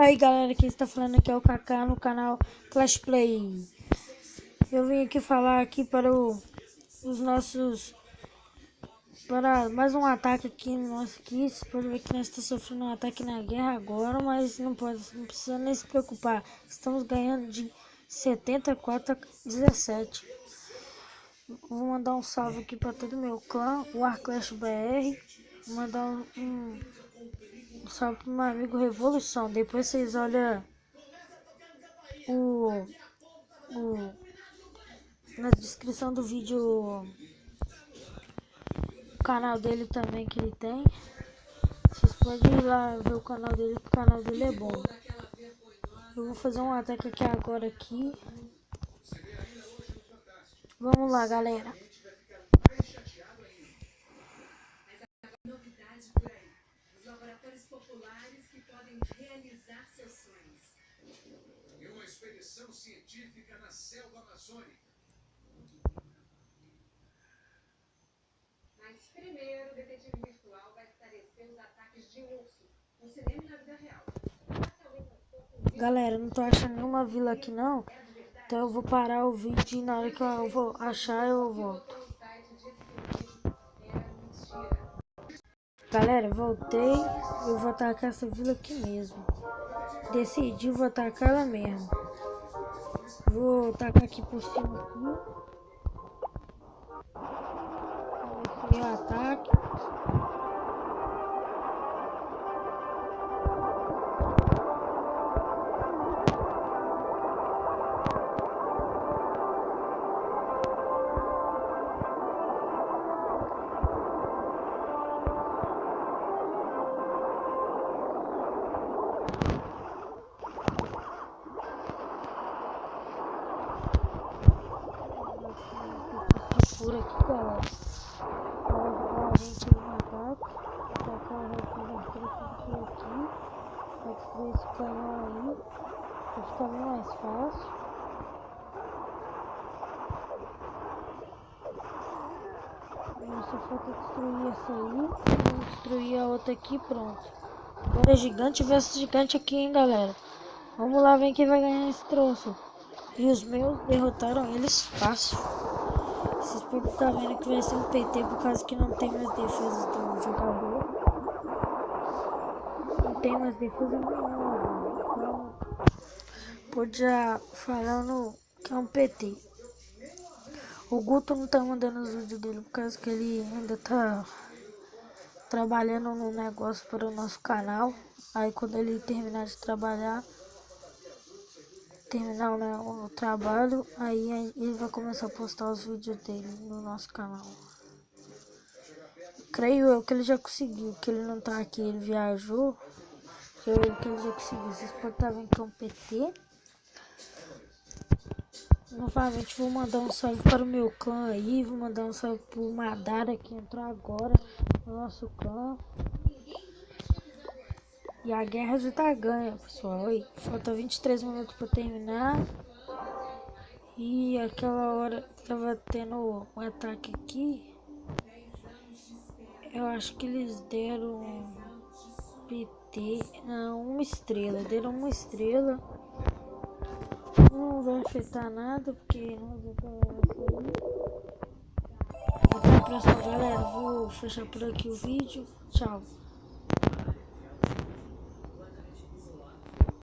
aí galera, quem está falando aqui é o Kaká no canal Clash Play. Eu vim aqui falar aqui para os nossos, para mais um ataque aqui no nosso kit. Você pode ver que nós estamos sofrendo um ataque na guerra agora, mas não precisa nem se preocupar. Estamos ganhando de 74 a 17. Vou mandar um salve aqui para todo o meu clã, o Arclash BR. Vou mandar um salve pro meu amigo Revolução. Depois vocês olham na descrição do vídeo o canal dele também que ele tem. Vocês podem ir lá ver o canal dele, que o canal dele é bom. Eu vou fazer um ataque aqui agora aqui. Vamos lá, galera. Os laboratórios populares que podem realizar seus sonhos. E uma expedição científica na selva amazônica. Mas primeiro, o detetive virtual vai esclarecer os ataques de urso no cinema e na vida real. Galera, não tô achando nenhuma vila aqui não. Então eu vou parar o vídeo e na hora que eu vou achar eu volto. Galera, voltei. Eu vou atacar essa vila aqui mesmo. Decidi, vou atacar ela mesmo. Vou atacar aqui por cima aqui. Meu ataque. Por aqui, galera. A gente no ataque. Atacar o resto das tropas por aqui. Vai destruir esse canhão aí. Vai ficar bem mais fácil. Só falta destruir essa aí. Vamos destruir a outra aqui, pronto. Agora é gigante versus gigante aqui, hein, galera. Vamos lá, vem quem vai ganhar esse troço. E os meus derrotaram eles fácil. Vocês podem estar vendo que vai ser um PT por causa que não tem mais defesa do jogador. Não tem mais defesa nenhuma. Então, pode já falando que é um PT. O Guto não tá mandando os vídeos dele por causa que ele ainda tá trabalhando no negócio para o nosso canal. Aí quando ele terminar de trabalhar, terminar o trabalho, aí ele vai começar a postar os vídeos dele no nosso canal. Creio eu que ele já conseguiu, que ele não tá aqui, ele viajou. Creio eu que ele já conseguiu. Vocês podem estar vendo que é um PT. Novamente vou mandar um salve para o meu clã aí. Vou mandar um salve pro Madara que entrou agora no nosso clã. E a guerra já tá ganha, pessoal. Oi, falta 23 minutos para terminar. E aquela hora que tava tendo um ataque aqui, eu acho que eles deram PT, não, uma estrela. Deram uma estrela. Não vai afetar nada, porque não vai sair. Até a próxima, galera. Vou fechar por aqui o vídeo. Tchau.